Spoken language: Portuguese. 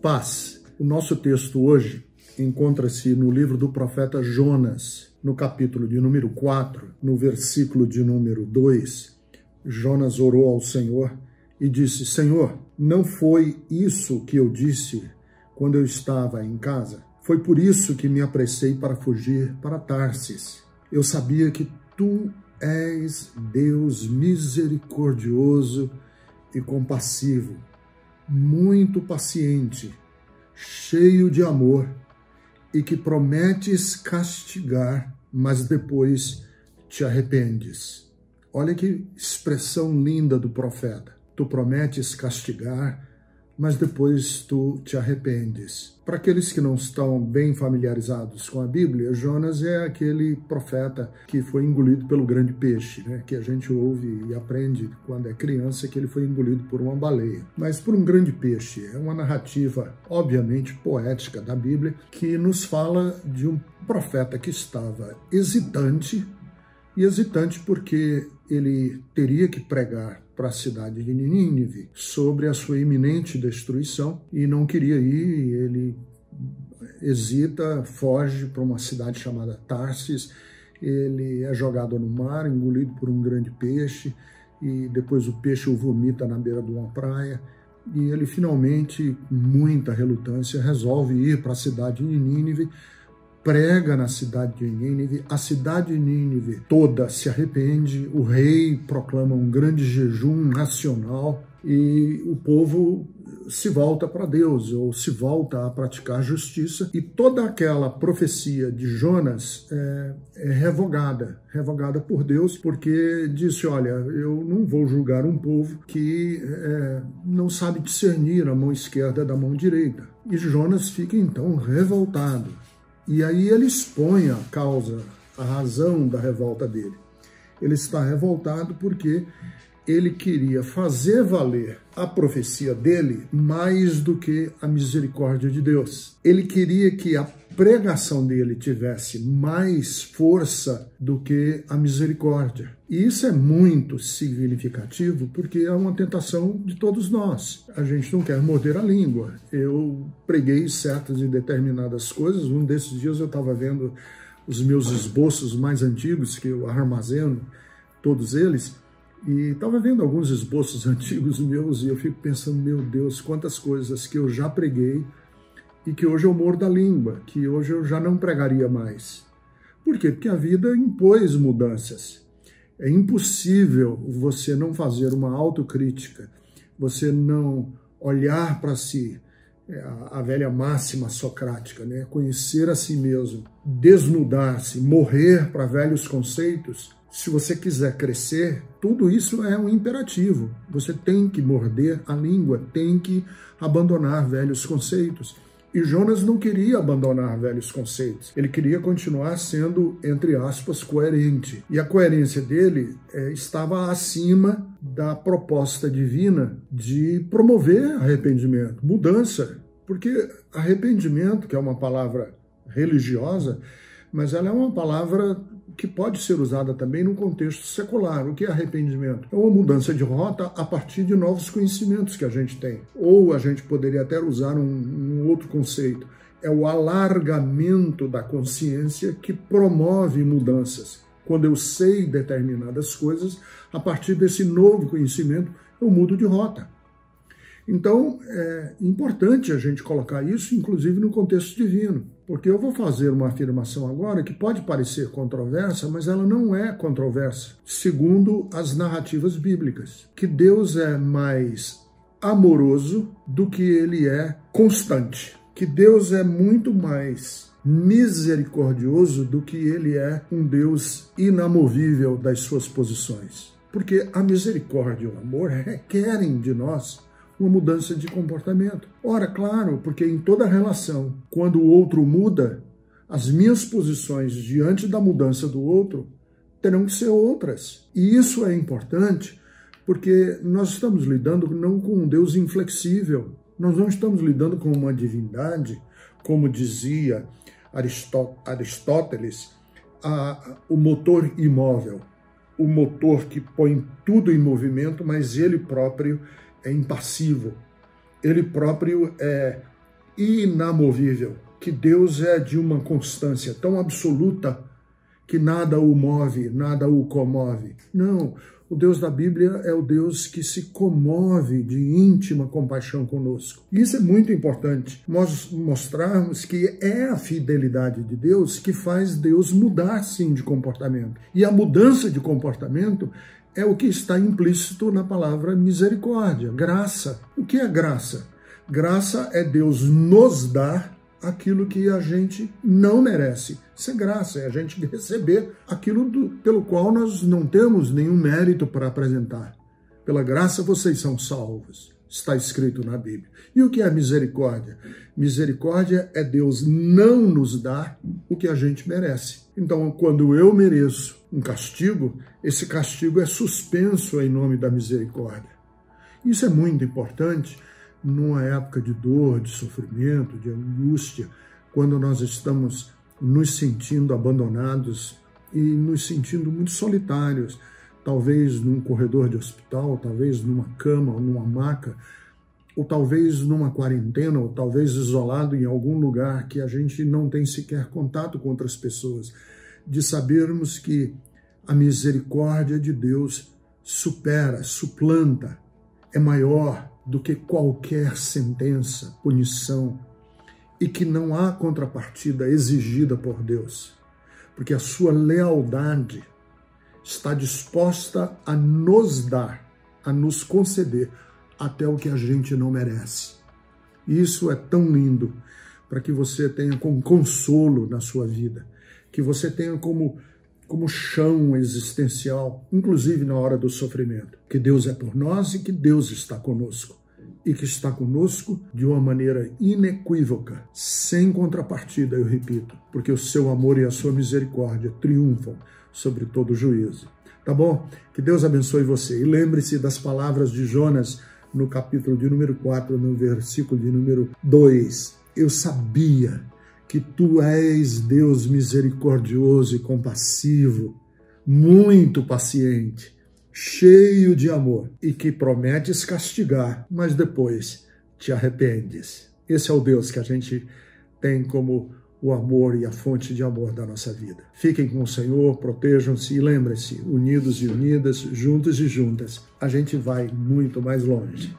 Paz. O nosso texto hoje encontra-se no livro do profeta Jonas, no capítulo de número 4, no versículo de número 2. Jonas orou ao Senhor e disse: Senhor, não foi isso que eu disse quando eu estava em casa? Foi por isso que me apressei para fugir para Tarsis. Eu sabia que tu és Deus misericordioso e compassivo, muito paciente, cheio de amor e que prometes castigar, mas depois te arrependes. Olha que expressão linda do profeta. Tu prometes castigar, mas depois tu te arrependes. Para aqueles que não estão bem familiarizados com a Bíblia, Jonas é aquele profeta que foi engolido pelo grande peixe, né? Que a gente ouve e aprende quando é criança que ele foi engolido por uma baleia. Mas por um grande peixe. É uma narrativa, obviamente, poética da Bíblia, que nos fala de um profeta que estava hesitante, e hesitante porque ele teria que pregar para a cidade de Nínive sobre a sua iminente destruição e não queria ir. Ele hesita, foge para uma cidade chamada Tarsis. Ele é jogado no mar, engolido por um grande peixe, e depois o peixe o vomita na beira de uma praia. E ele finalmente, com muita relutância, resolve ir para a cidade de Nínive, prega na cidade de Nínive, a cidade de Nínive toda se arrepende, o rei proclama um grande jejum nacional e o povo se volta para Deus, ou se volta a praticar justiça, e toda aquela profecia de Jonas é revogada por Deus, porque disse: olha, eu não vou julgar um povo que não sabe discernir a mão esquerda da mão direita. E Jonas fica então revoltado. E aí ele expõe a causa, a razão da revolta dele. Ele está revoltado porque ele queria fazer valer a profecia dele mais do que a misericórdia de Deus. Ele queria que a pregação dele tivesse mais força do que a misericórdia. E isso é muito significativo porque é uma tentação de todos nós. A gente não quer morder a língua. Eu preguei certas e determinadas coisas. Um desses dias eu estava vendo os meus esboços mais antigos, que eu armazeno todos eles, e estava vendo alguns esboços antigos meus e eu fico pensando: meu Deus, quantas coisas que eu já preguei e que hoje eu mordo a língua, que hoje eu já não pregaria mais. Por quê? Porque a vida impôs mudanças. É impossível você não fazer uma autocrítica, você não olhar para si, a velha máxima socrática, né? Conhecer a si mesmo, desnudar-se, morrer para velhos conceitos. Se você quiser crescer, tudo isso é um imperativo. Você tem que morder a língua, tem que abandonar velhos conceitos. E Jonas não queria abandonar velhos conceitos. Ele queria continuar sendo, entre aspas, coerente. E a coerência dele estava acima da proposta divina de promover arrependimento, mudança. Porque arrependimento, que é uma palavra religiosa, mas ela é uma palavra que pode ser usada também no contexto secular. O que é arrependimento? É uma mudança de rota a partir de novos conhecimentos que a gente tem. Ou a gente poderia até usar um outro conceito. É o alargamento da consciência que promove mudanças. Quando eu sei determinadas coisas, a partir desse novo conhecimento, eu mudo de rota. Então, é importante a gente colocar isso, inclusive, no contexto divino. Porque eu vou fazer uma afirmação agora que pode parecer controversa, mas ela não é controversa, segundo as narrativas bíblicas. Que Deus é mais amoroso do que ele é constante. Que Deus é muito mais misericordioso do que ele é um Deus inamovível das suas posições. Porque a misericórdia e o amor requerem de nós uma mudança de comportamento. Ora, claro, porque em toda relação, quando o outro muda, as minhas posições diante da mudança do outro terão que ser outras. E isso é importante porque nós estamos lidando não com um Deus inflexível, nós não estamos lidando com uma divindade, como dizia Aristóteles, o motor imóvel, o motor que põe tudo em movimento, mas ele próprio é impassível. Ele próprio é inamovível, que Deus é de uma constância tão absoluta que nada o move, nada o comove. Não, o Deus da Bíblia é o Deus que se comove de íntima compaixão conosco. Isso é muito importante, nós mostrarmos que é a fidelidade de Deus que faz Deus mudar, sim, de comportamento. E a mudança de comportamento é o que está implícito na palavra misericórdia, graça. O que é graça? Graça é Deus nos dar aquilo que a gente não merece. Isso é graça, é a gente receber aquilo pelo qual nós não temos nenhum mérito para apresentar. Pela graça vocês são salvos, está escrito na Bíblia. E o que é misericórdia? Misericórdia é Deus não nos dar o que a gente merece. Então, quando eu mereço um castigo, esse castigo é suspenso em nome da misericórdia. Isso é muito importante numa época de dor, de sofrimento, de angústia, quando nós estamos nos sentindo abandonados e nos sentindo muito solitários, talvez num corredor de hospital, talvez numa cama ou numa maca, ou talvez numa quarentena, ou talvez isolado em algum lugar que a gente não tem sequer contato com outras pessoas, de sabermos que a misericórdia de Deus supera, suplanta, é maior do que qualquer sentença, punição, e que não há contrapartida exigida por Deus, porque a sua lealdade está disposta a nos dar, a nos conceder até o que a gente não merece. Isso é tão lindo, para que você tenha como consolo na sua vida, que você tenha como chão existencial, inclusive na hora do sofrimento, que Deus é por nós e que Deus está conosco. E que está conosco de uma maneira inequívoca, sem contrapartida, eu repito, porque o seu amor e a sua misericórdia triunfam sobre todo juízo. Tá bom? Que Deus abençoe você. E lembre-se das palavras de Jonas no capítulo de número 4, no versículo de número 2. Eu sabia que tu és Deus misericordioso e compassivo, muito paciente, cheio de amor, e que prometes castigar, mas depois te arrependes. Esse é o Deus que a gente tem como o amor e a fonte de amor da nossa vida. Fiquem com o Senhor, protejam-se e lembrem-se, unidos e unidas, juntos e juntas, a gente vai muito mais longe.